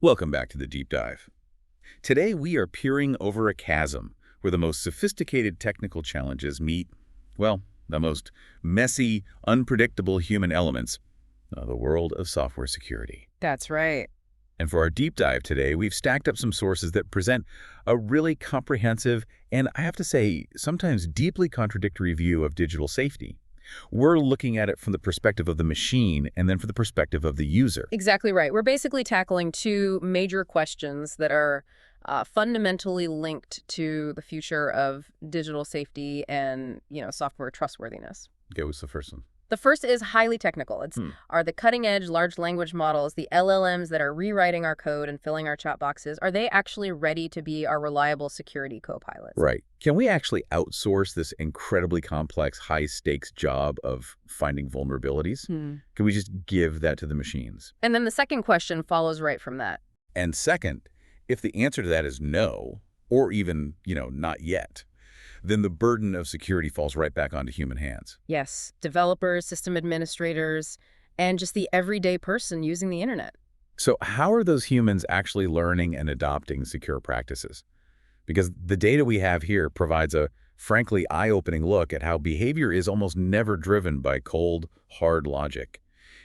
Welcome back to the Deep Dive. Today we are peering over a chasm where the most sophisticated technical challenges meet, well, the most messy, unpredictable human elements, the world of software security. That's right. And for our deep dive today, we've stacked up some sources that present a really comprehensive and, I have to say, sometimes deeply contradictory view of digital safety. We're looking at it from the perspective of the machine and then from the perspective of the user. Exactly right. We're basically tackling two major questions that are fundamentally linked to the future of digital safety and, software trustworthiness. Okay, what's the first one? The first is highly technical. Are the cutting-edge large language models, the LLMs that are rewriting our code and filling our chat boxes, are they actually ready to be our reliable security co-pilots? Right. Can we actually outsource this incredibly complex, high-stakes job of finding vulnerabilities? Can we just give that to the machines? And then the second question follows right from that. And second, if the answer to that is no, or even, not yet, then the burden of security falls right back onto human hands. Yes, developers, system administrators, and just the everyday person using the internet. So how are those humans actually learning and adopting secure practices? Because the data we have here provides a, frankly, eye-opening look at how behavior is almost never driven by cold, hard logic.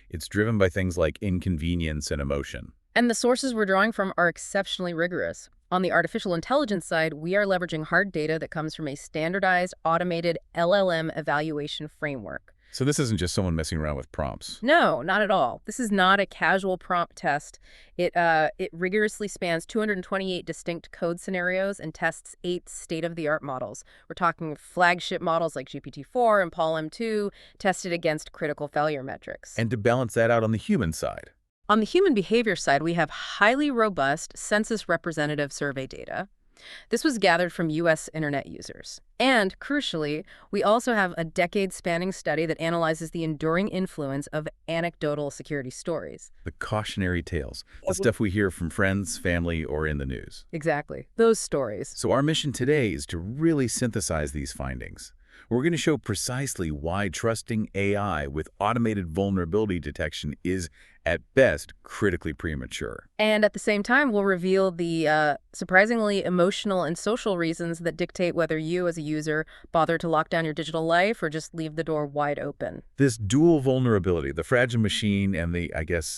It's driven by things like inconvenience and emotion. And the sources we're drawing from are exceptionally rigorous. On the artificial intelligence side, we are leveraging hard data that comes from a standardized, automated LLM evaluation framework. So this isn't just someone messing around with prompts. No, not at all. This is not a casual prompt test. It rigorously spans 228 distinct code scenarios and tests 8 state-of-the-art models. We're talking flagship models like GPT-4 and PaLM-2 tested against critical failure metrics. And to balance that out on the human side. On the human behavior side, we have highly robust census representative survey data. This was gathered from U.S. internet users. And, crucially, we also have a decade-spanning study that analyzes the enduring influence of anecdotal security stories. The cautionary tales, the stuff we hear from friends, family, or in the news. Exactly. Those stories. So our mission today is to really synthesize these findings. We're going to show precisely why trusting AI with automated vulnerability detection is, at best, critically premature. And at the same time, we'll reveal the surprisingly emotional and social reasons that dictate whether you, as a user, bother to lock down your digital life or just leave the door wide open. This dual vulnerability, the fragile machine and the,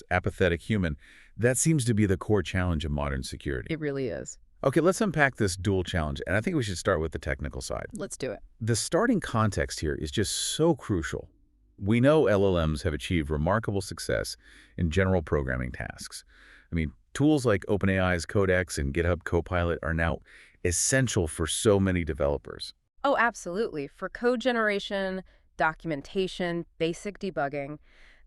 apathetic human, that seems to be the core challenge of modern security. It really is. Okay, let's unpack this dual challenge, and I think we should start with the technical side. Let's do it. The starting context here is just so crucial. We know LLMs have achieved remarkable success in general programming tasks. Tools like OpenAI's Codex and GitHub Copilot are now essential for so many developers. Oh, absolutely. For code generation, documentation, basic debugging,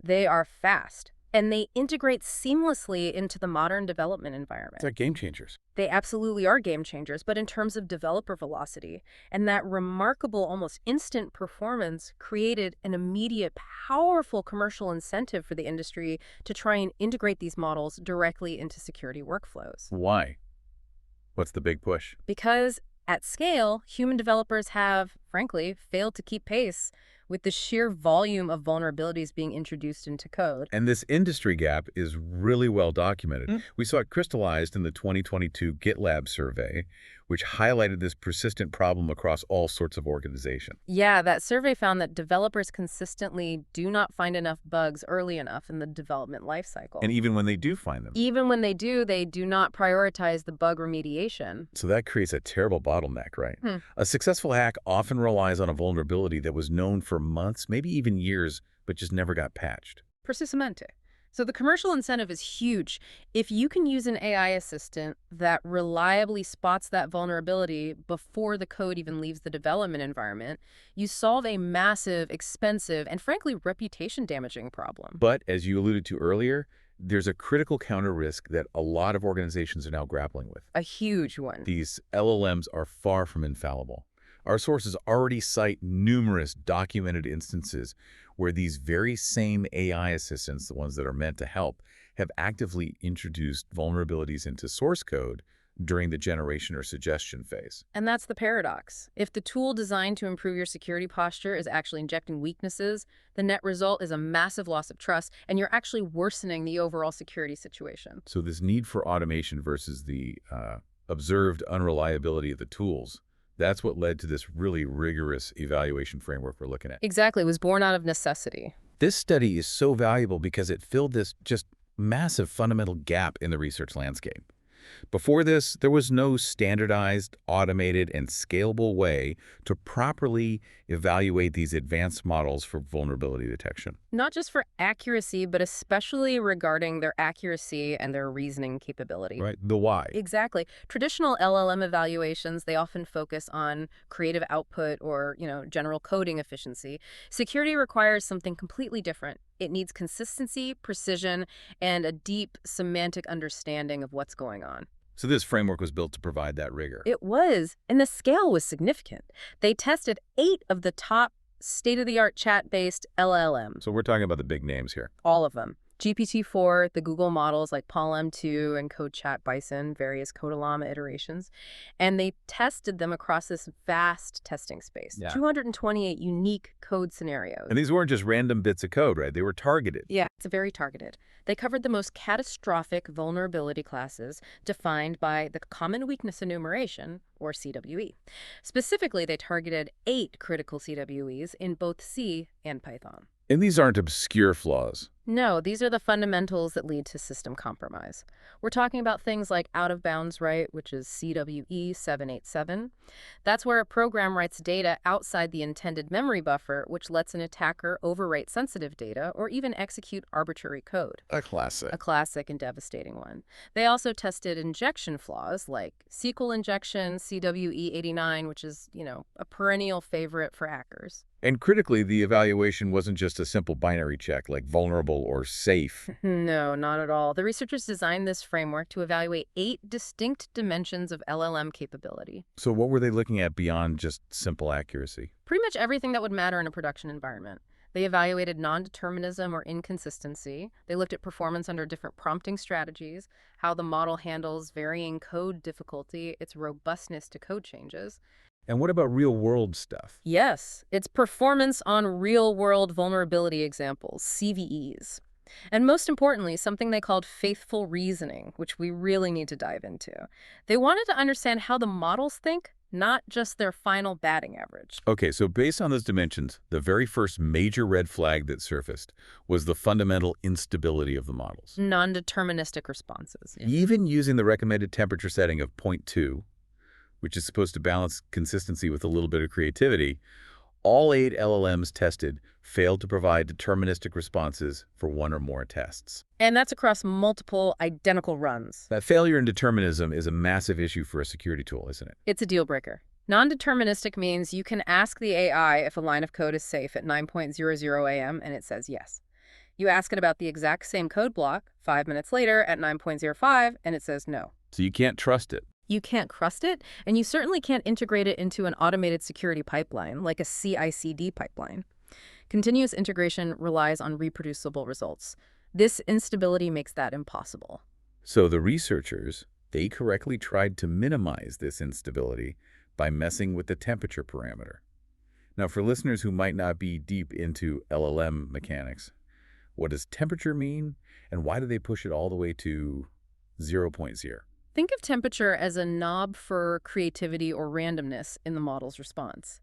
they are fast. And they integrate seamlessly into the modern development environment. They're game changers. They absolutely are game changers, but in terms of developer velocity, and that remarkable, almost instant performance created an immediate, powerful commercial incentive for the industry to try and integrate these models directly into security workflows. Why? What's the big push? Because at scale, human developers have, frankly, failed to keep pace with the sheer volume of vulnerabilities being introduced into code. And this industry gap is really well documented. We saw it crystallized in the 2022 GitLab survey, which highlighted this persistent problem across all sorts of organizations. Yeah, that survey found that developers consistently do not find enough bugs early enough in the development lifecycle. And even when they do find them. Even when they do not prioritize the bug remediation. So that creates a terrible bottleneck, right? A successful hack often relies on a vulnerability that was known for months, maybe even years, but just never got patched. Precisamente. So the commercial incentive is huge. If you can use an AI assistant that reliably spots that vulnerability before the code even leaves the development environment, you solve a massive, expensive, and frankly, reputation-damaging problem. But as you alluded to earlier, there's a critical counter risk that a lot of organizations are now grappling with. A huge one. These LLMs are far from infallible. Our sources already cite numerous documented instances where these very same AI assistants, the ones that are meant to help, have actively introduced vulnerabilities into source code during the generation or suggestion phase. And that's the paradox. If the tool designed to improve your security posture is actually injecting weaknesses, the net result is a massive loss of trust, and you're actually worsening the overall security situation. So this need for automation versus the observed unreliability of the tools, that's what led to this really rigorous evaluation framework we're looking at. Exactly. It was born out of necessity. This study is so valuable because it filled this just massive fundamental gap in the research landscape. Before this, there was no standardized, automated, and scalable way to properly evaluate these advanced models for vulnerability detection. Not just for accuracy, but especially regarding their accuracy and their reasoning capability. Right? The why. Exactly. Traditional LLM evaluations, they often focus on creative output or, general coding efficiency. Security requires something completely different. It needs consistency, precision, and a deep semantic understanding of what's going on. So this framework was built to provide that rigor. It was, and the scale was significant. They tested 8 of the top state-of-the-art chat-based LLMs. So we're talking about the big names here. All of them. GPT-4, the Google models like PaLM2 and CodeChat Bison, various CodeLlama iterations. And they tested them across this vast testing space. Yeah. 228 unique code scenarios. And these weren't just random bits of code, right? They were targeted. Yeah, it's very targeted. They covered the most catastrophic vulnerability classes defined by the Common Weakness Enumeration, or CWE. Specifically, they targeted 8 critical CWEs in both C and Python. And these aren't obscure flaws. No, these are the fundamentals that lead to system compromise. We're talking about things like out-of-bounds write, which is CWE 787. That's where a program writes data outside the intended memory buffer, which lets an attacker overwrite sensitive data or even execute arbitrary code. A classic. A classic and devastating one. They also tested injection flaws like SQL injection, CWE 89, which is, a perennial favorite for hackers. And critically, the evaluation wasn't just a simple binary check like vulnerable or safe. No, not at all. The researchers designed this framework to evaluate 8 distinct dimensions of LLM capability. So what were they looking at beyond just simple accuracy? Pretty much everything that would matter in a production environment. They evaluated non-determinism or inconsistency. They looked at performance under different prompting strategies, how the model handles varying code difficulty, its robustness to code changes. And what about real-world stuff? Yes, it's performance on real-world vulnerability examples, CVEs. And most importantly, something they called faithful reasoning, which we really need to dive into. They wanted to understand how the models think, not just their final batting average. Okay, so based on those dimensions, the very first major red flag that surfaced was the fundamental instability of the models. Non-deterministic responses. Yeah. Even using the recommended temperature setting of 0.2, which is supposed to balance consistency with a little bit of creativity, all 8 LLMs tested failed to provide deterministic responses for one or more tests. And that's across multiple identical runs. That failure in determinism is a massive issue for a security tool, isn't it? It's a deal breaker. Non-deterministic means you can ask the AI if a line of code is safe at 9:00 a.m. and it says yes. You ask it about the exact same code block 5 minutes later at 9:05 and it says no. So you can't trust it. You can't trust it, and you certainly can't integrate it into an automated security pipeline, like a CI/CD pipeline. Continuous integration relies on reproducible results. This instability makes that impossible. So the researchers, they correctly tried to minimize this instability by messing with the temperature parameter. Now, for listeners who might not be deep into LLM mechanics, what does temperature mean, and why do they push it all the way to 0.0? Think of temperature as a knob for creativity or randomness in the model's response.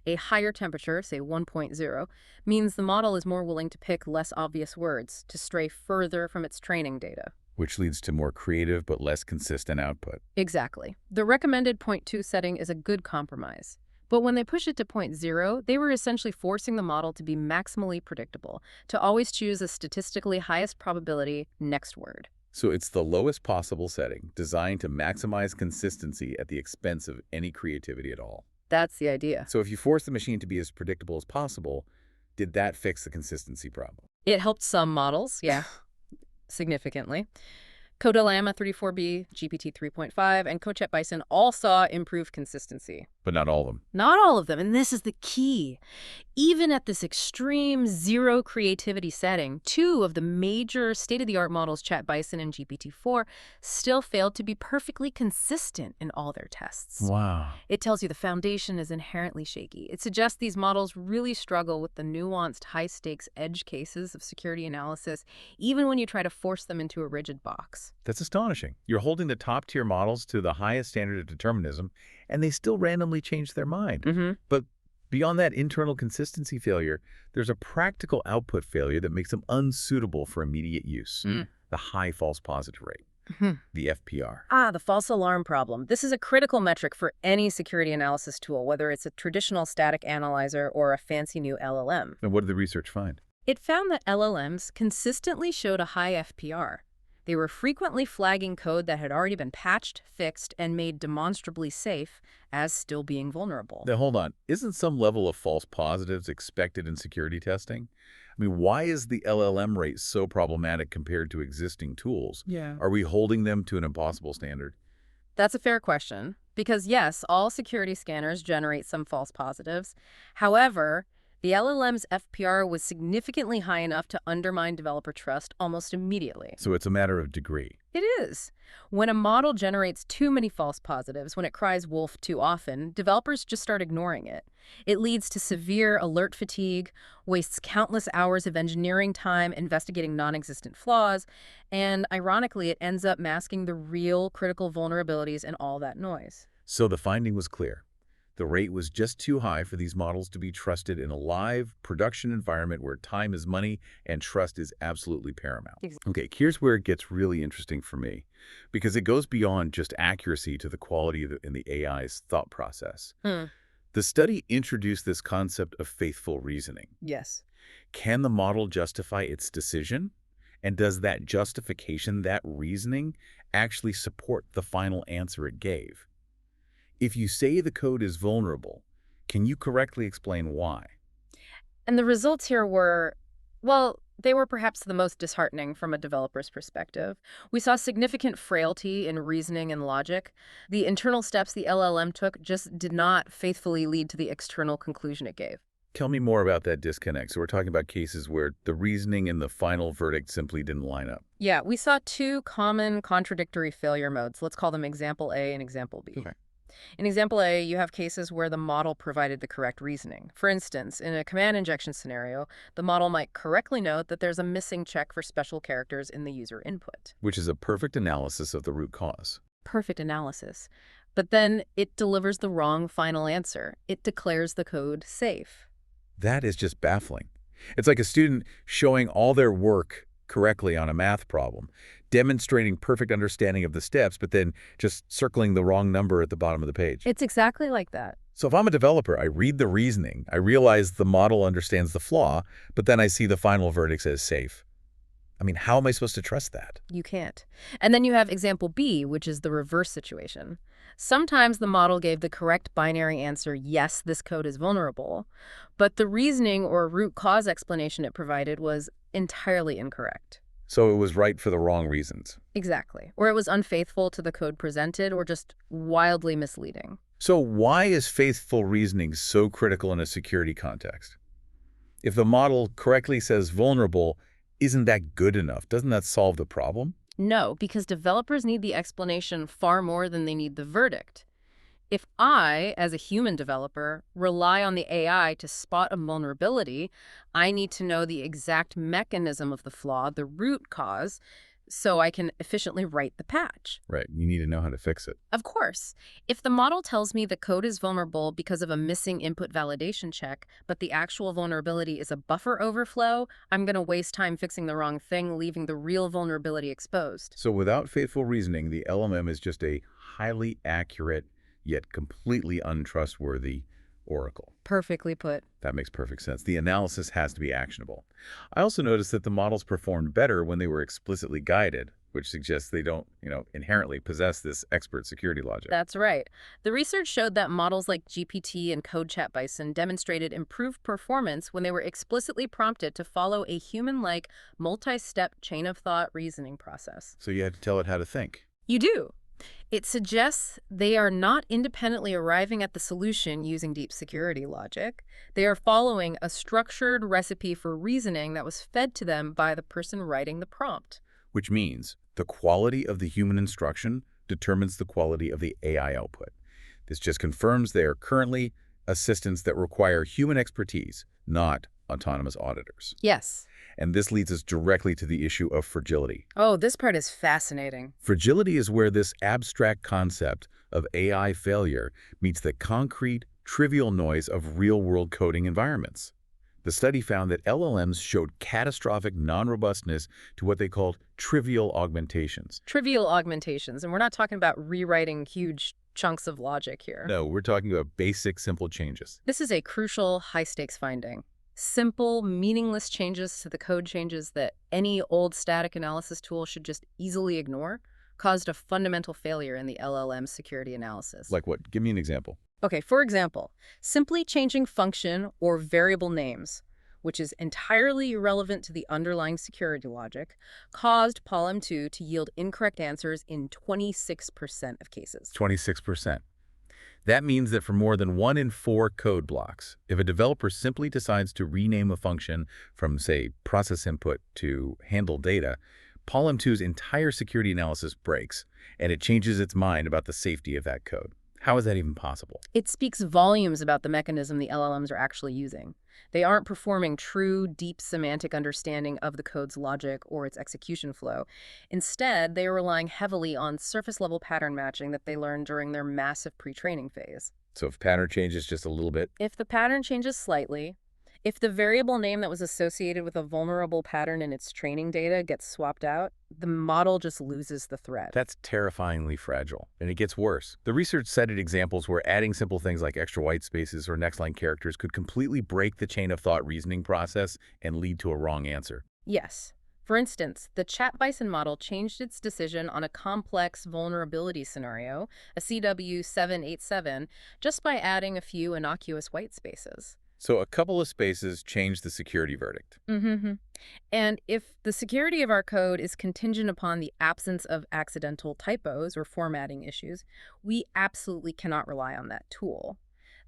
A higher temperature, say 1.0, means the model is more willing to pick less obvious words, to stray further from its training data. Which leads to more creative but less consistent output. Exactly. The recommended 0.2 setting is a good compromise. But when they push it to 0.0, they were essentially forcing the model to be maximally predictable, to always choose a statistically highest probability next word. So it's the lowest possible setting, designed to maximize consistency at the expense of any creativity at all. That's the idea. So if you force the machine to be as predictable as possible, did that fix the consistency problem? It helped some models, yeah, significantly. CodeLlama 34B, GPT 3.5, and CodeChat Bison all saw improved consistency. But not all of them. Not all of them, and this is the key. Even at this extreme zero creativity setting, two of the major state-of-the-art models, ChatBison and GPT-4, still failed to be perfectly consistent in all their tests. Wow. It tells you the foundation is inherently shaky. It suggests these models really struggle with the nuanced, high-stakes edge cases of security analysis, even when you try to force them into a rigid box. That's astonishing. You're holding the top-tier models to the highest standard of determinism, and they still randomly change their mind. But beyond that internal consistency failure, there's a practical output failure that makes them unsuitable for immediate use. The high false positive rate, the FPR. The false alarm problem. This is a critical metric for any security analysis tool, whether it's a traditional static analyzer or a fancy new LLM. And what did the research find? It found that LLMs consistently showed a high FPR. They were frequently flagging code that had already been patched, fixed, and made demonstrably safe as still being vulnerable. Now, hold on. Isn't some level of false positives expected in security testing? I mean, why is the LLM rate so problematic compared to existing tools? Yeah. Are we holding them to an impossible standard? That's a fair question, because yes, all security scanners generate some false positives. However, the LLM's FPR was significantly high enough to undermine developer trust almost immediately. So it's a matter of degree. It is. When a model generates too many false positives, when it cries wolf too often, developers just start ignoring it. It leads to severe alert fatigue, wastes countless hours of engineering time investigating non-existent flaws, and ironically, it ends up masking the real critical vulnerabilities in all that noise. So the finding was clear. The rate was just too high for these models to be trusted in a live production environment where time is money and trust is absolutely paramount. Okay, here's where it gets really interesting for me, because it goes beyond just accuracy to the quality in the AI's thought process. The study introduced this concept of faithful reasoning. Yes. Can the model justify its decision? And does that justification, that reasoning, actually support the final answer it gave? If you say the code is vulnerable, can you correctly explain why? And the results here were, well, they were perhaps the most disheartening from a developer's perspective. We saw significant frailty in reasoning and logic. The internal steps the LLM took just did not faithfully lead to the external conclusion it gave. Tell me more about that disconnect. So we're talking about cases where the reasoning and the final verdict simply didn't line up. Yeah, we saw two common contradictory failure modes. Let's call them example A and example B. Okay. In example A, you have cases where the model provided the correct reasoning. For instance, in a command injection scenario, the model might correctly note that there's a missing check for special characters in the user input. Which is a perfect analysis of the root cause. Perfect analysis. But then it delivers the wrong final answer. It declares the code safe. That is just baffling. It's like a student showing all their work correctly on a math problem, demonstrating perfect understanding of the steps, but then just circling the wrong number at the bottom of the page. It's exactly like that. So if I'm a developer, I read the reasoning, I realize the model understands the flaw, but then I see the final verdict says safe. I mean, how am I supposed to trust that? You can't. And then you have example B, which is the reverse situation. Sometimes the model gave the correct binary answer, yes, this code is vulnerable, but the reasoning or root cause explanation it provided was entirely incorrect. So it was right for the wrong reasons. Exactly. Or it was unfaithful to the code presented or just wildly misleading. So why is faithful reasoning so critical in a security context? If the model correctly says vulnerable, isn't that good enough? Doesn't that solve the problem? No, because developers need the explanation far more than they need the verdict. If I, as a human developer, rely on the AI to spot a vulnerability, I need to know the exact mechanism of the flaw, the root cause, so I can efficiently write the patch. Right. You need to know how to fix it. Of course. If the model tells me the code is vulnerable because of a missing input validation check, but the actual vulnerability is a buffer overflow, I'm going to waste time fixing the wrong thing, leaving the real vulnerability exposed. So without faithful reasoning, the LLM is just a highly accurate yet completely untrustworthy oracle. Perfectly put. That makes perfect sense. The analysis has to be actionable. I also noticed that the models performed better when they were explicitly guided, which suggests they don't, inherently possess this expert security logic. That's right. The research showed that models like GPT and ChatBison demonstrated improved performance when they were explicitly prompted to follow a human-like, multi-step chain of thought reasoning process. So you had to tell it how to think. You do. It suggests they are not independently arriving at the solution using deep security logic. They are following a structured recipe for reasoning that was fed to them by the person writing the prompt. Which means the quality of the human instruction determines the quality of the AI output. This just confirms they are currently assistants that require human expertise, not autonomous auditors. Yes. And this leads us directly to the issue of fragility. Oh, this part is fascinating. Fragility is where this abstract concept of AI failure meets the concrete, trivial noise of real-world coding environments. The study found that LLMs showed catastrophic non-robustness to what they called trivial augmentations. Trivial augmentations, and we're not talking about rewriting huge chunks of logic here. No, we're talking about basic, simple changes. This is a crucial, high-stakes finding. Simple, meaningless changes to the code changes that any old static analysis tool should just easily ignore caused a fundamental failure in the LLM security analysis. Like what? Give me an example. Okay, for example, simply changing function or variable names, which is entirely irrelevant to the underlying security logic, caused PaLM2 to yield incorrect answers in 26% of cases. 26%. That means that for more than 1 in 4 code blocks, if a developer simply decides to rename a function from, say, process input to handle data, PaLM2's entire security analysis breaks, and it changes its mind about the safety of that code. How is that even possible? It speaks volumes about the mechanism the LLMs are actually using. They aren't performing true, deep semantic understanding of the code's logic or its execution flow. Instead, they are relying heavily on surface-level pattern matching that they learned during their massive pre-training phase. So if pattern changes just a little bit, If the pattern changes slightly, if the variable name that was associated with a vulnerable pattern in its training data gets swapped out, the model just loses the thread. that's terrifyingly fragile. And it gets worse. The research cited examples where adding simple things like extra white spaces or next-line characters could completely break the chain of thought reasoning process and lead to a wrong answer. Yes. For instance, the Chat Bison model changed its decision on a complex vulnerability scenario, a CW787, just by adding a few innocuous white spaces. So a couple of spaces change the security verdict. Mm-hmm. And if the security of our code is contingent upon the absence of accidental typos or formatting issues, we absolutely cannot rely on that tool.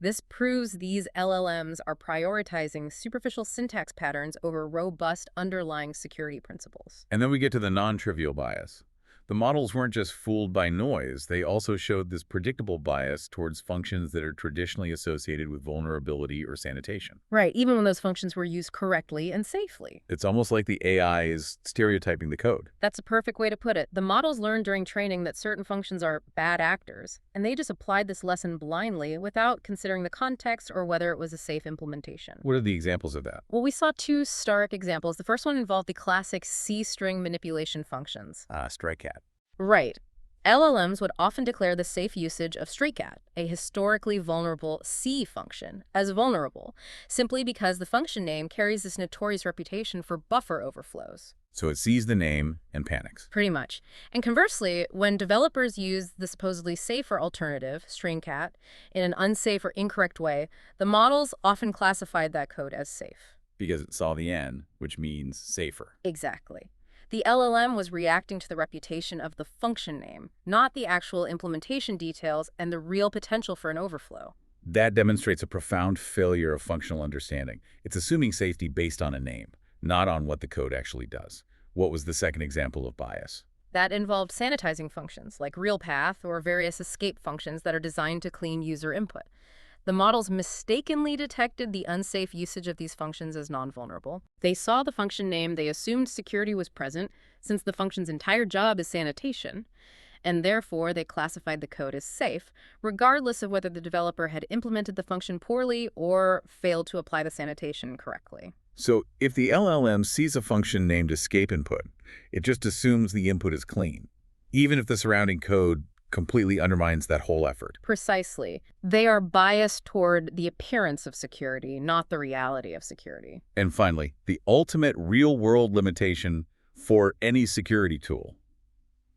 This proves these LLMs are prioritizing superficial syntax patterns over robust underlying security principles. And then we get to the non-trivial bias. The models weren't just fooled by noise, they also showed this predictable bias towards functions that are traditionally associated with vulnerability or sanitation. Right, even when those functions were used correctly and safely. It's almost like the AI is stereotyping the code. That's a perfect way to put it. The models learned during training that certain functions are bad actors, and they just applied this lesson blindly without considering the context or whether it was a safe implementation. What are the examples of that? Well, we saw two stark examples. The first one involved the classic C-string manipulation functions. Stray cat. Right. LLMs would often declare the safe usage of stray-cat, a historically vulnerable C function, as vulnerable, simply because the function name carries this notorious reputation for buffer overflows. So it sees the name and panics. Pretty much. And conversely, when developers use the supposedly safer alternative, string-cat, in an unsafe or incorrect way, the models often classified that code as safe. Because it saw the N, which means safer. Exactly. The LLM was reacting to the reputation of the function name, not the actual implementation details and the real potential for an overflow. That demonstrates a profound failure of functional understanding. It's assuming safety based on a name, not on what the code actually does. What was the second example of bias? That involved sanitizing functions, like RealPath or various escape functions that are designed to clean user input. The models mistakenly detected the unsafe usage of these functions as non-vulnerable. They saw the function name, they assumed security was present, since the function's entire job is sanitation, and therefore they classified the code as safe, regardless of whether the developer had implemented the function poorly or failed to apply the sanitation correctly. So if the LLM sees a function named escape input, it just assumes the input is clean, even if the surrounding code completely undermines that whole effort. Precisely. They are biased toward the appearance of security, not the reality of security. And finally, the ultimate real-world limitation for any security tool.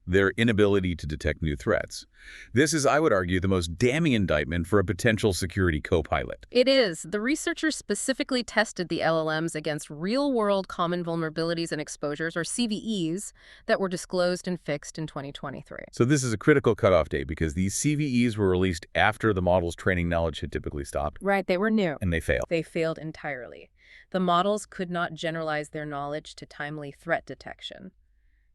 their inability to detect new threats. This is, I would argue, the most damning indictment for a potential security co-pilot. It is. The researchers specifically tested the LLMs against real-world common vulnerabilities and exposures, or CVEs, that were disclosed and fixed in 2023. So this is a critical cutoff date because these CVEs were released after the model's training knowledge had typically stopped. Right, they were new. And they failed. They failed entirely. The models could not generalize their knowledge to timely threat detection.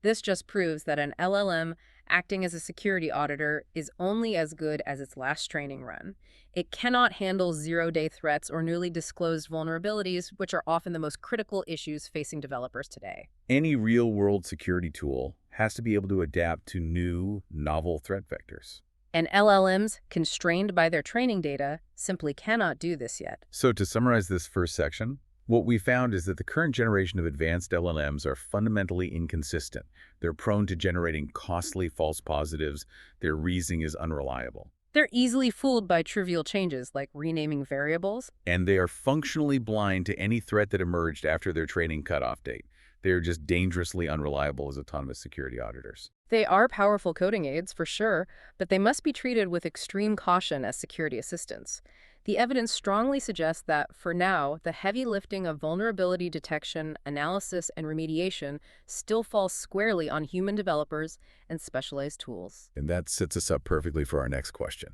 This just proves that an LLM acting as a security auditor is only as good as its last training run. It cannot handle zero-day threats or newly disclosed vulnerabilities, which are often the most critical issues facing developers today. Any real-world security tool has to be able to adapt to new, novel threat vectors. And LLMs, constrained by their training data, simply cannot do this yet. So to summarize this first section, what we found is that the current generation of advanced LLMs are fundamentally inconsistent. They're prone to generating costly false positives. Their reasoning is unreliable. They're easily fooled by trivial changes like renaming variables. And they are functionally blind to any threat that emerged after their training cutoff date. They are just dangerously unreliable as autonomous security auditors. They are powerful coding aids, for sure, but they must be treated with extreme caution as security assistants. The evidence strongly suggests that, for now, the heavy lifting of vulnerability detection, analysis, and remediation still falls squarely on human developers and specialized tools. And that sets us up perfectly for our next question.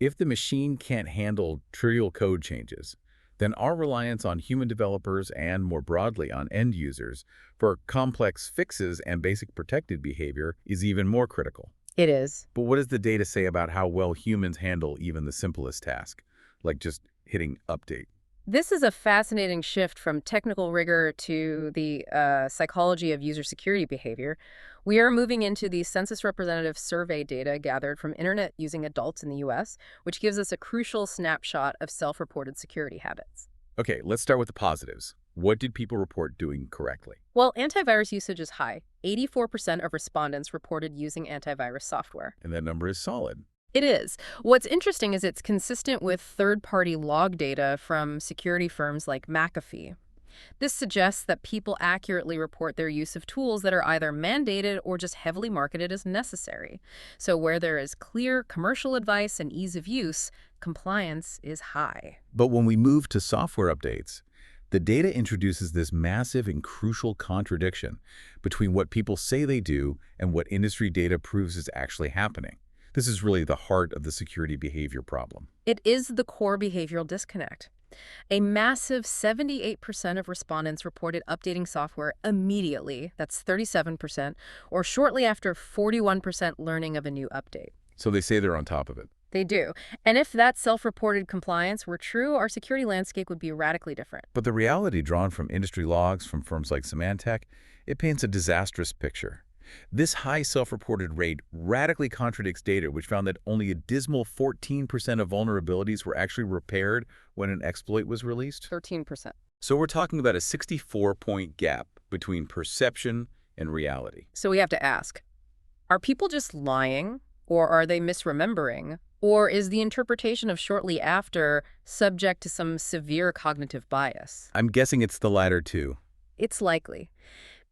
If the machine can't handle trivial code changes, then our reliance on human developers and, more broadly, on end users for complex fixes and basic protected behavior is even more critical. It is. But what does the data say about how well humans handle even the simplest task, like just hitting update? This is a fascinating shift from technical rigor to the psychology of user security behavior. We are moving into the census representative survey data gathered from internet-using adults in the U.S., which gives us a crucial snapshot of self-reported security habits. Okay, let's start with the positives. What did people report doing correctly? Well, antivirus usage is high. 84% of respondents reported using antivirus software. And that number is solid. It is. What's interesting is it's consistent with third-party log data from security firms like McAfee. This suggests that people accurately report their use of tools that are either mandated or just heavily marketed as necessary. So where there is clear commercial advice and ease of use, compliance is high. But when we move to software updates, the data introduces this massive and crucial contradiction between what people say they do and what industry data proves is actually happening. This is really the heart of the security behavior problem. It is the core behavioral disconnect. A massive 78% of respondents reported updating software immediately, that's 37%, or shortly after 41% learning of a new update. So they say they're on top of it. They do. And if that self-reported compliance were true, our security landscape would be radically different. But the reality drawn from industry logs from firms like Symantec, it paints a disastrous picture. This high self-reported rate radically contradicts data which found that only a dismal 14% of vulnerabilities were actually repaired when an exploit was released. 13%. So we're talking about a 64-point gap between perception and reality. So we have to ask, are people just lying, or are they misremembering, or is the interpretation of shortly after subject to some severe cognitive bias? I'm guessing it's the latter too. It's likely.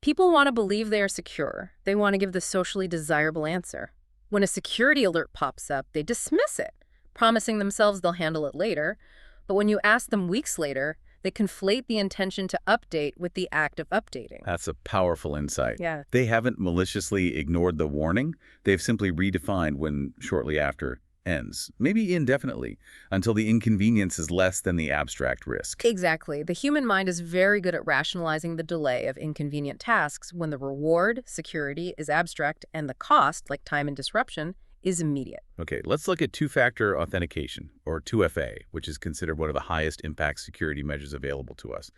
People want to believe they are secure. They want to give the socially desirable answer. When a security alert pops up, they dismiss it, promising themselves they'll handle it later. But when you ask them weeks later, they conflate the intention to update with the act of updating. That's a powerful insight. Yeah. They haven't maliciously ignored the warning. They've simply redefined when shortly after ends, maybe indefinitely, until the inconvenience is less than the abstract risk. Exactly. The human mind is very good at rationalizing the delay of inconvenient tasks when the reward, security, is abstract and the cost, like time and disruption, is immediate. Okay, let's look at two-factor authentication, or 2FA, which is considered one of the highest impact security measures available to us.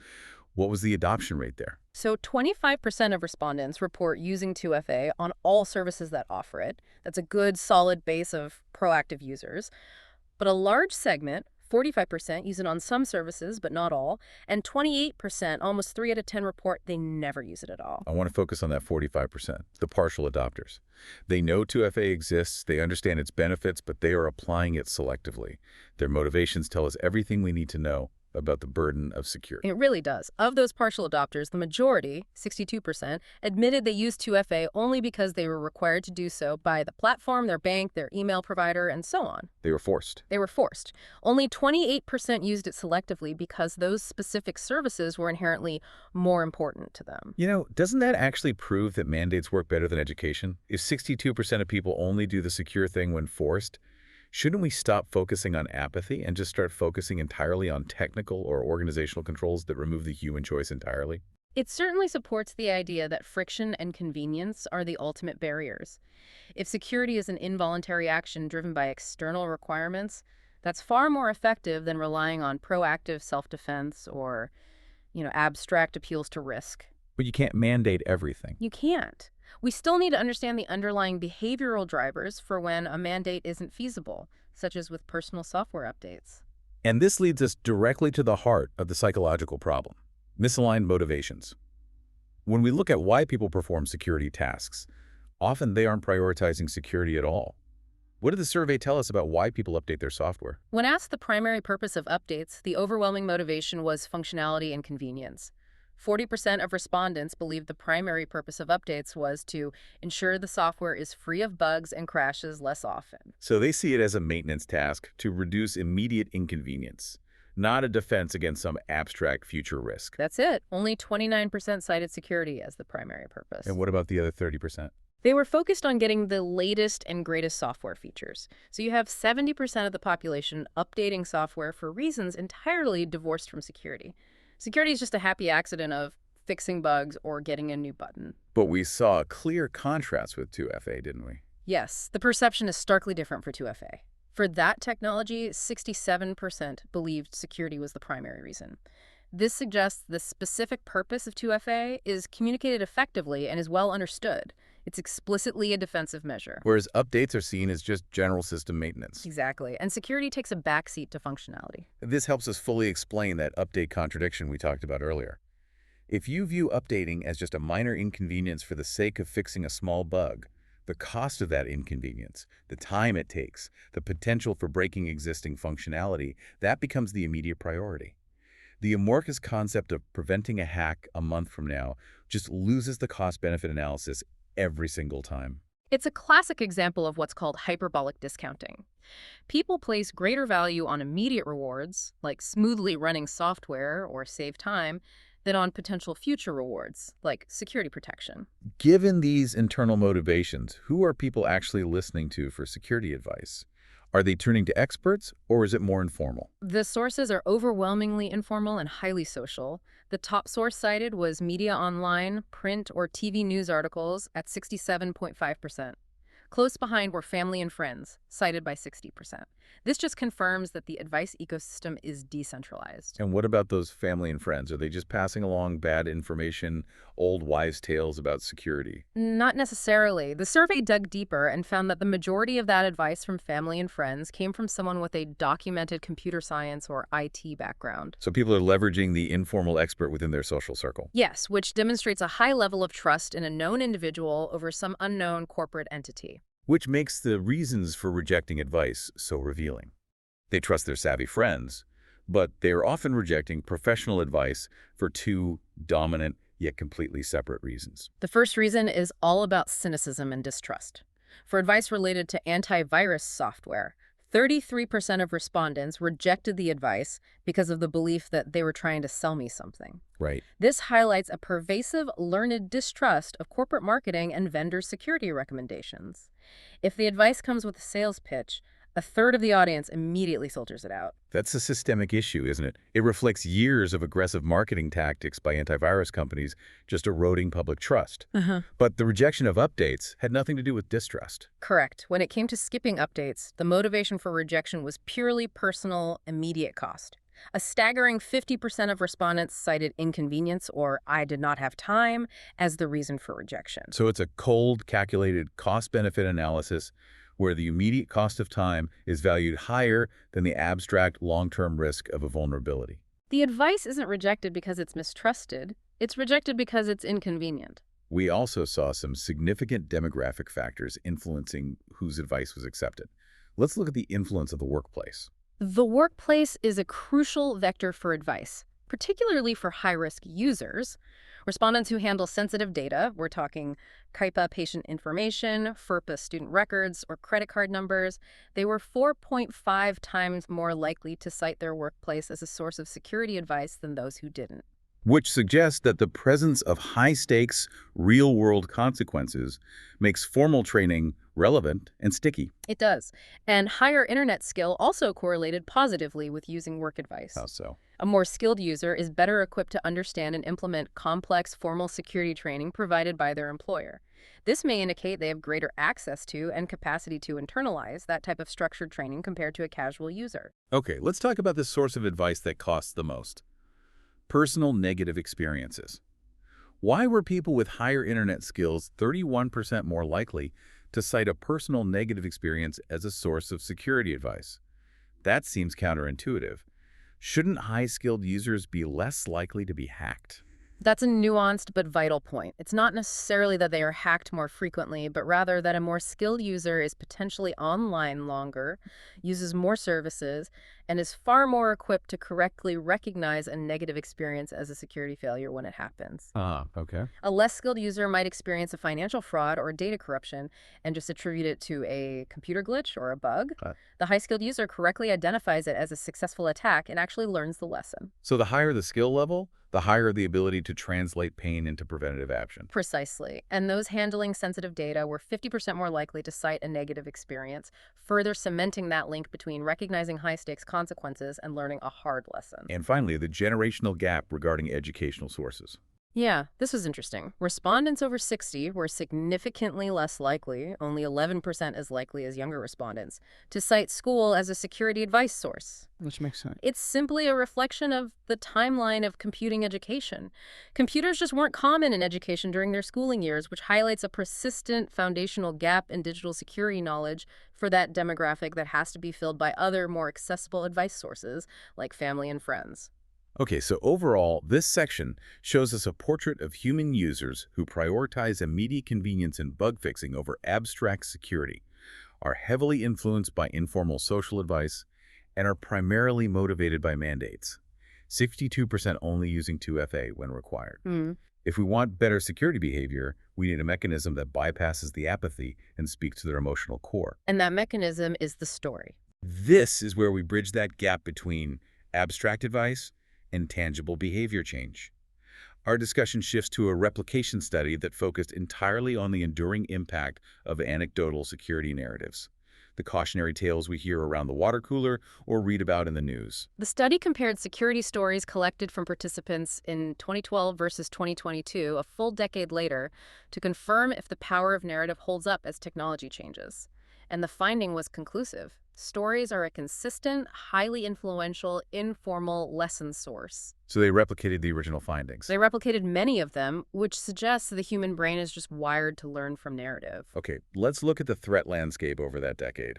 What was the adoption rate there? So 25% of respondents report using 2FA on all services that offer it. That's a good, solid base of proactive users. But a large segment, 45%, use it on some services, but not all. And 28%, almost 3 out of 10, report they never use it at all. I want to focus on that 45%, the partial adopters. They know 2FA exists, they understand its benefits, but they are applying it selectively. Their motivations tell us everything we need to know, about the burden of security. It really does. Of those partial adopters, the majority, 62%, admitted they used 2FA only because they were required to do so by the platform, their bank, their email provider, and so on. They were forced. They were forced. Only 28% used it selectively because those specific services were inherently more important to them. Doesn't that actually prove that mandates work better than education? If 62% of people only do the secure thing when forced, shouldn't we stop focusing on apathy and just start focusing entirely on technical or organizational controls that remove the human choice entirely? It certainly supports the idea that friction and convenience are the ultimate barriers. If security is an involuntary action driven by external requirements, that's far more effective than relying on proactive self-defense or, abstract appeals to risk. But you can't mandate everything. You can't. We still need to understand the underlying behavioral drivers for when a mandate isn't feasible, such as with personal software updates. And this leads us directly to the heart of the psychological problem: misaligned motivations. When we look at why people perform security tasks, often they aren't prioritizing security at all. What did the survey tell us about why people update their software? When asked the primary purpose of updates, the overwhelming motivation was functionality and convenience. 40% of respondents believed the primary purpose of updates was to ensure the software is free of bugs and crashes less often. So they see it as a maintenance task to reduce immediate inconvenience, not a defense against some abstract future risk. That's it. Only 29% cited security as the primary purpose. And what about the other 30%? They were focused on getting the latest and greatest software features. So you have 70% of the population updating software for reasons entirely divorced from security. Security is just a happy accident of fixing bugs or getting a new button. But we saw a clear contrast with 2FA, didn't we? Yes, the perception is starkly different for 2FA. For that technology, 67% believed security was the primary reason. This suggests the specific purpose of 2FA is communicated effectively and is well understood. It's explicitly a defensive measure. Whereas updates are seen as just general system maintenance. Exactly. And security takes a backseat to functionality. This helps us fully explain that update contradiction we talked about earlier. If you view updating as just a minor inconvenience for the sake of fixing a small bug, the cost of that inconvenience, the time it takes, the potential for breaking existing functionality, that becomes the immediate priority. The amorphous concept of preventing a hack a month from now just loses the cost-benefit analysis every single time. It's a classic example of what's called hyperbolic discounting. People place greater value on immediate rewards, like smoothly running software or save time, than on potential future rewards, like security protection. Given these internal motivations, who are people actually listening to for security advice? Are they turning to experts, or is it more informal? The sources are overwhelmingly informal and highly social. The top source cited was media online, print, or TV news articles at 67.5%. Close behind were family and friends, cited by 60%. This just confirms that the advice ecosystem is decentralized. And what about those family and friends? Are they just passing along bad information, old wives' tales about security? Not necessarily. The survey dug deeper and found that the majority of that advice from family and friends came from someone with a documented computer science or IT background. So people are leveraging the informal expert within their social circle. Yes, which demonstrates a high level of trust in a known individual over some unknown corporate entity. Which makes the reasons for rejecting advice so revealing. They trust their savvy friends, but they are often rejecting professional advice for two dominant yet completely separate reasons. The first reason is all about cynicism and distrust. For advice related to antivirus software, 33% of respondents rejected the advice because of the belief that they were trying to sell me something. Right. This highlights a pervasive, learned distrust of corporate marketing and vendor security recommendations. If the advice comes with a sales pitch, a third of the audience immediately filters it out. That's a systemic issue, isn't it? It reflects years of aggressive marketing tactics by antivirus companies just eroding public trust. But the rejection of updates had nothing to do with distrust. Correct. When it came to skipping updates, the motivation for rejection was purely personal, immediate cost. A staggering 50% of respondents cited inconvenience or "I did not have time" as the reason for rejection. So it's a cold, calculated cost-benefit analysis where the immediate cost of time is valued higher than the abstract long-term risk of a vulnerability. The advice isn't rejected because it's mistrusted. It's rejected because it's inconvenient. We also saw some significant demographic factors influencing whose advice was accepted. Let's look at the influence of the workplace. The workplace is a crucial vector for advice, particularly for high-risk users. Respondents who handle sensitive data, we're talking CIPA patient information, FERPA student records, or credit card numbers, they were 4.5 times more likely to cite their workplace as a source of security advice than those who didn't. Which suggests that the presence of high-stakes, real-world consequences makes formal training relevant and sticky. It does. And higher internet skill also correlated positively with using work advice. How so? A more skilled user is better equipped to understand and implement complex formal security training provided by their employer. This may indicate they have greater access to and capacity to internalize that type of structured training compared to a casual user. Okay, let's talk about the source of advice that costs the most. Personal negative experiences. Why were people with higher internet skills 31% more likely to cite a personal negative experience as a source of security advice? That seems counterintuitive. Shouldn't high-skilled users be less likely to be hacked? That's a nuanced but vital point. It's not necessarily that they are hacked more frequently, but rather that a more skilled user is potentially online longer, uses more services, and is far more equipped to correctly recognize a negative experience as a security failure when it happens. Okay. A less skilled user might experience a financial fraud or data corruption and just attribute it to a computer glitch or a bug. The high-skilled user correctly identifies it as a successful attack and actually learns the lesson. So the higher the skill level, the higher the ability to translate pain into preventative action. Precisely. And those handling sensitive data were 50% more likely to cite a negative experience, further cementing that link between recognizing high-stakes consequences and learning a hard lesson. And finally, the generational gap regarding educational sources. Yeah, this was interesting. Respondents over 60 were significantly less likely, only 11% as likely as younger respondents, to cite school as a security advice source. Which makes sense. It's simply a reflection of the timeline of computing education. Computers just weren't common in education during their schooling years, which highlights a persistent foundational gap in digital security knowledge for that demographic that has to be filled by other, more accessible advice sources like family and friends. Okay, so overall, this section shows us a portrait of human users who prioritize immediate convenience and bug fixing over abstract security, are heavily influenced by informal social advice, and are primarily motivated by mandates. 62% only using 2FA when required. If we want better security behavior, we need a mechanism that bypasses the apathy and speaks to their emotional core. And that mechanism is the story. This is where we bridge that gap between abstract advice and tangible behavior change. Our discussion shifts to a replication study that focused entirely on the enduring impact of anecdotal security narratives, the cautionary tales we hear around the water cooler or read about in the news. The study compared security stories collected from participants in 2012 versus 2022, a full decade later, to confirm if the power of narrative holds up as technology changes. And the finding was conclusive. Stories are a consistent, highly influential, informal lesson source. So they replicated the original findings. They replicated many of them, which suggests the human brain is just wired to learn from narrative. Okay, let's look at the threat landscape over that decade.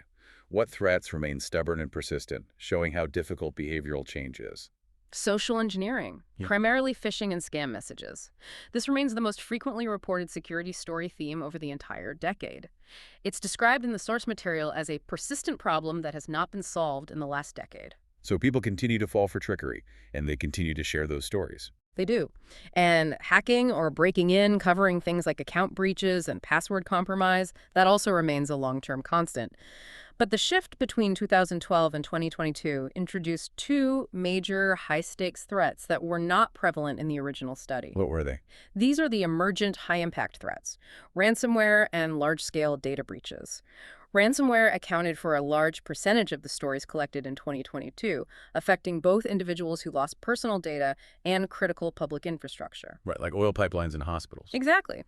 What threats remain stubborn and persistent, showing how difficult behavioral change is? Social engineering, primarily phishing and scam messages. This remains the most frequently reported security story theme over the entire decade. It's described in the source material as a persistent problem that has not been solved in the last decade. So people continue to fall for trickery, and they continue to share those stories. They do. And hacking or breaking in, covering things like account breaches and password compromise, that also remains a long-term constant. But the shift between 2012 and 2022 introduced two major high-stakes threats that were not prevalent in the original study. What were they? These are the emergent high-impact threats: ransomware and large-scale data breaches. Ransomware accounted for a large percentage of the stories collected in 2022, affecting both individuals who lost personal data and critical public infrastructure. Right, like oil pipelines in hospitals. Exactly.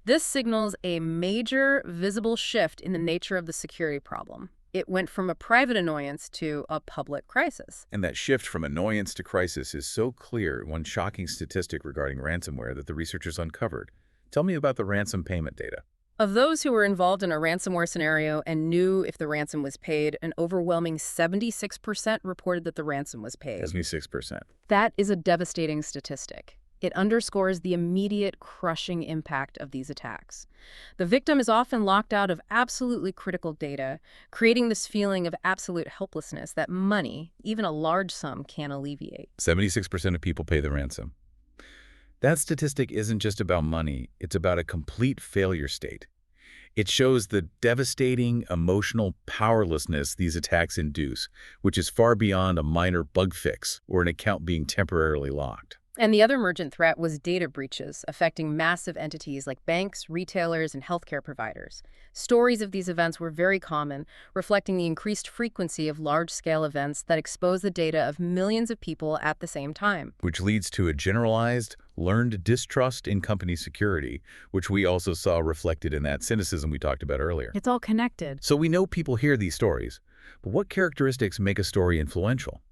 This signals a major, visible shift in the nature of the security problem. It went from a private annoyance to a public crisis. And that shift from annoyance to crisis is so clear, one shocking statistic regarding ransomware that the researchers uncovered. Tell me about the ransom payment data. Of those who were involved in a ransomware scenario and knew if the ransom was paid, an overwhelming 76% reported that the ransom was paid. 76%. That is a devastating statistic. It underscores the immediate crushing impact of these attacks. The victim is often locked out of absolutely critical data, creating this feeling of absolute helplessness that money, even a large sum, can't alleviate. 76% of people pay the ransom. That statistic isn't just about money, it's about a complete failure state. It shows the devastating emotional powerlessness these attacks induce, which is far beyond a minor bug fix or an account being temporarily locked. And the other emergent threat was data breaches, affecting massive entities like banks, retailers, and healthcare providers. Stories of these events were very common, reflecting the increased frequency of large-scale events that expose the data of millions of people at the same time. Which leads to a generalized, learned distrust in company security, which we also saw reflected in that cynicism we talked about earlier. It's all connected. So we know people hear these stories, but what characteristics make a story influential?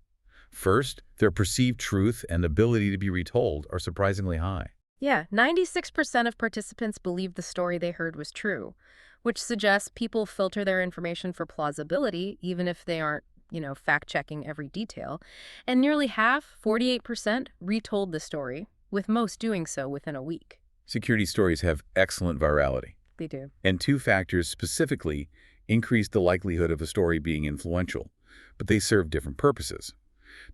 First, their perceived truth and ability to be retold are surprisingly high. Yeah, 96% of participants believed the story they heard was true, which suggests people filter their information for plausibility, even if they aren't, fact-checking every detail. And nearly half, 48%, retold the story, with most doing so within a week. Security stories have excellent virality. They do. And two factors specifically increase the likelihood of a story being influential, but they serve different purposes.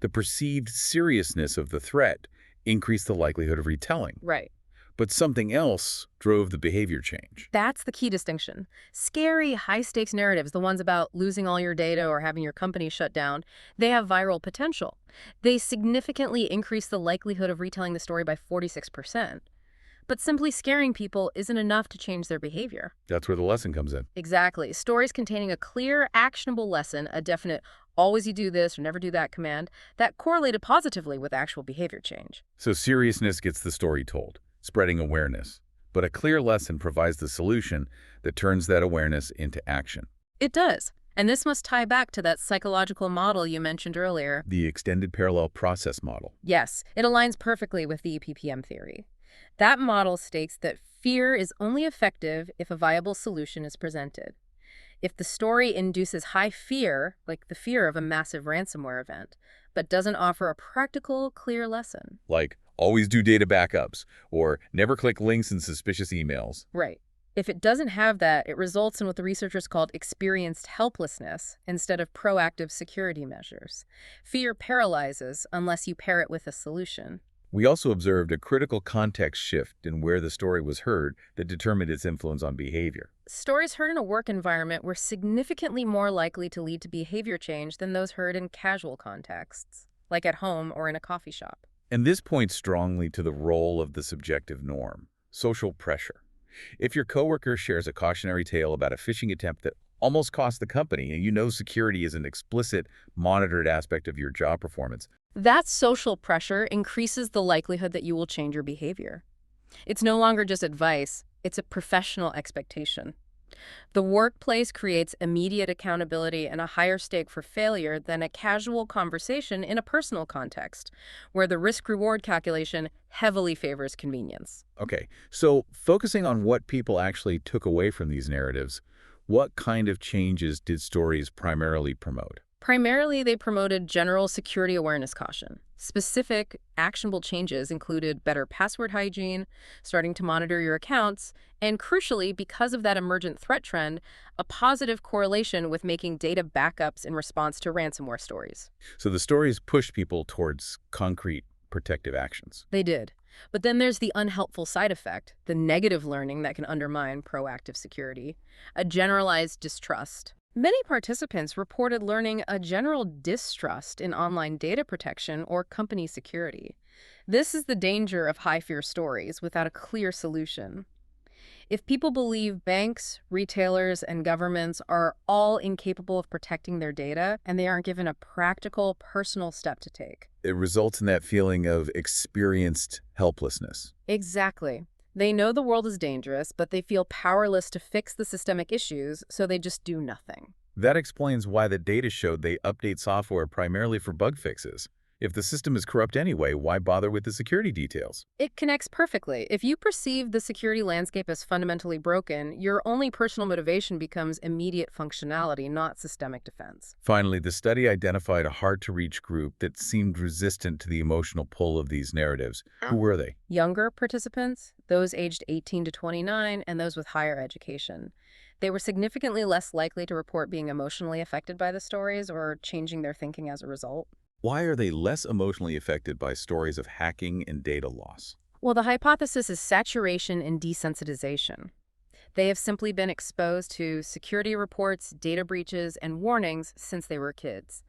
The perceived seriousness of the threat increased the likelihood of retelling. Right. But something else drove the behavior change. That's the key distinction. Scary, high-stakes narratives, the ones about losing all your data or having your company shut down, they have viral potential. They significantly increase the likelihood of retelling the story by 46%. But simply scaring people isn't enough to change their behavior. That's where the lesson comes in. Exactly. Stories containing a clear, actionable lesson, a definite always you do this or never do that command, that correlated positively with actual behavior change. So seriousness gets the story told, spreading awareness. But a clear lesson provides the solution that turns that awareness into action. It does. And this must tie back to that psychological model you mentioned earlier. The extended parallel process model. Yes, it aligns perfectly with the EPPM theory. That model states that fear is only effective if a viable solution is presented. If the story induces high fear, like the fear of a massive ransomware event, but doesn't offer a practical, clear lesson. Like, always do data backups, or never click links in suspicious emails. Right. If it doesn't have that, it results in what the researchers called experienced helplessness instead of proactive security measures. Fear paralyzes unless you pair it with a solution. We also observed a critical context shift in where the story was heard that determined its influence on behavior. Stories heard in a work environment were significantly more likely to lead to behavior change than those heard in casual contexts, like at home or in a coffee shop. And this points strongly to the role of the subjective norm, social pressure. If your coworker shares a cautionary tale about a phishing attempt that almost cost the company, and you know security is an explicit, monitored aspect of your job performance, that social pressure increases the likelihood that you will change your behavior. It's no longer just advice, it's a professional expectation. The workplace creates immediate accountability and a higher stake for failure than a casual conversation in a personal context, where the risk-reward calculation heavily favors convenience. Okay, so focusing on what people actually took away from these narratives, what kind of changes did stories primarily promote? Primarily, they promoted general security awareness caution. Specific, actionable changes included better password hygiene, starting to monitor your accounts, and crucially, because of that emergent threat trend, a positive correlation with making data backups in response to ransomware stories. So the stories pushed people towards concrete protective actions. They did. But then there's the unhelpful side effect, the negative learning that can undermine proactive security, a generalized distrust. Many participants reported learning a general distrust in online data protection or company security. This is the danger of high-fear stories without a clear solution. If people believe banks, retailers, and governments are all incapable of protecting their data and they aren't given a practical, personal step to take. It results in that feeling of experienced helplessness. Exactly. They know the world is dangerous, but they feel powerless to fix the systemic issues, so they just do nothing. That explains why the data showed they update software primarily for bug fixes. If the system is corrupt anyway, why bother with the security details? It connects perfectly. If you perceive the security landscape as fundamentally broken, your only personal motivation becomes immediate functionality, not systemic defense. Finally, the study identified a hard-to-reach group that seemed resistant to the emotional pull of these narratives. Who were they? Younger participants, those aged 18 to 29, and those with higher education. They were significantly less likely to report being emotionally affected by the stories or changing their thinking as a result. Why are they less emotionally affected by stories of hacking and data loss? Well, the hypothesis is saturation and desensitization. They have simply been exposed to security reports, data breaches, and warnings since they were kids.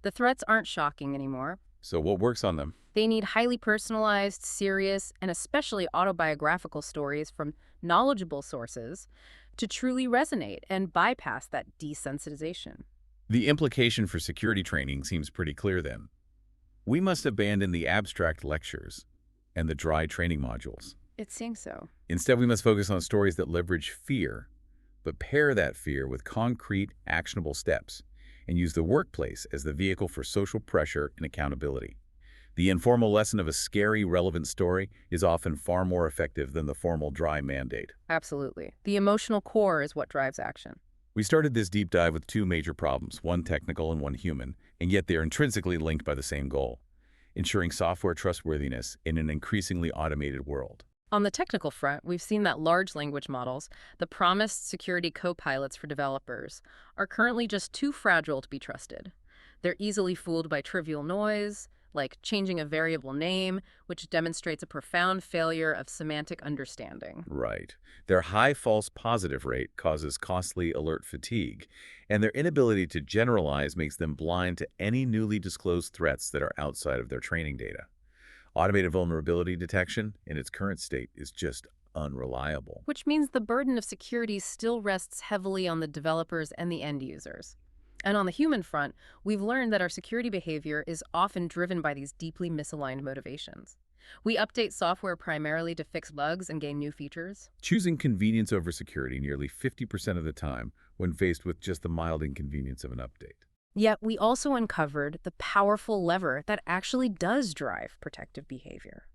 The threats aren't shocking anymore. So what works on them? They need highly personalized, serious, and especially autobiographical stories from knowledgeable sources to truly resonate and bypass that desensitization. The implication for security training seems pretty clear then. We must abandon the abstract lectures and the dry training modules. It seems so. Instead, we must focus on stories that leverage fear, but pair that fear with concrete, actionable steps, and use the workplace as the vehicle for social pressure and accountability. The informal lesson of a scary, relevant story is often far more effective than the formal, dry mandate. Absolutely. The emotional core is what drives action. We started this deep dive with two major problems, one technical and one human, and yet they are intrinsically linked by the same goal: ensuring software trustworthiness in an increasingly automated world. On the technical front, we've seen that large language models, the promised security co-pilots for developers, are currently just too fragile to be trusted. They're easily fooled by trivial noise, like changing a variable name, which demonstrates a profound failure of semantic understanding. Right. Their high false positive rate causes costly alert fatigue, and their inability to generalize makes them blind to any newly disclosed threats that are outside of their training data. Automated vulnerability detection, in its current state, is just unreliable. Which means the burden of security still rests heavily on the developers and the end users. And on the human front, we've learned that our security behavior is often driven by these deeply misaligned motivations. We update software primarily to fix bugs and gain new features. Choosing convenience over security nearly 50% of the time when faced with just the mild inconvenience of an update. Yet we also uncovered the powerful lever that actually does drive protective behavior: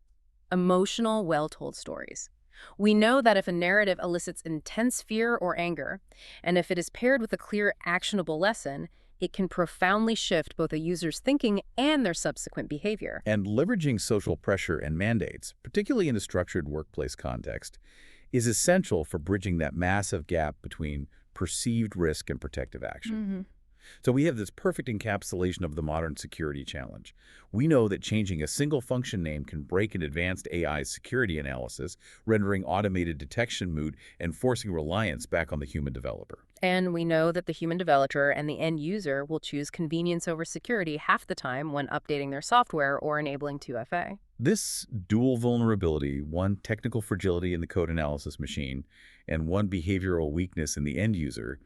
emotional, well-told stories. We know that if a narrative elicits intense fear or anger, and if it is paired with a clear, actionable lesson, it can profoundly shift both a user's thinking and their subsequent behavior. And leveraging social pressure and mandates, particularly in a structured workplace context, is essential for bridging that massive gap between perceived risk and protective action. So we have this perfect encapsulation of the modern security challenge. We know that changing a single function name can break an advanced AI's security analysis, rendering automated detection moot and forcing reliance back on the human developer. And we know that the human developer and the end user will choose convenience over security half the time when updating their software or enabling 2FA. This dual vulnerability, one technical fragility in the code analysis machine and one behavioral weakness in the end user,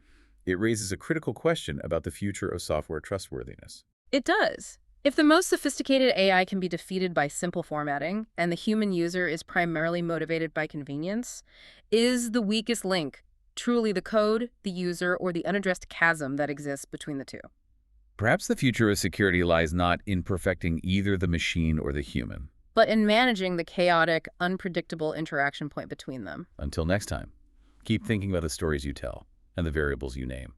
it raises a critical question about the future of software trustworthiness. It does. If the most sophisticated AI can be defeated by simple formatting, and the human user is primarily motivated by convenience, is the weakest link truly the code, the user, or the unaddressed chasm that exists between the two? Perhaps the future of security lies not in perfecting either the machine or the human. But in managing the chaotic, unpredictable interaction point between them. Until next time, keep thinking about the stories you tell and the variables you name.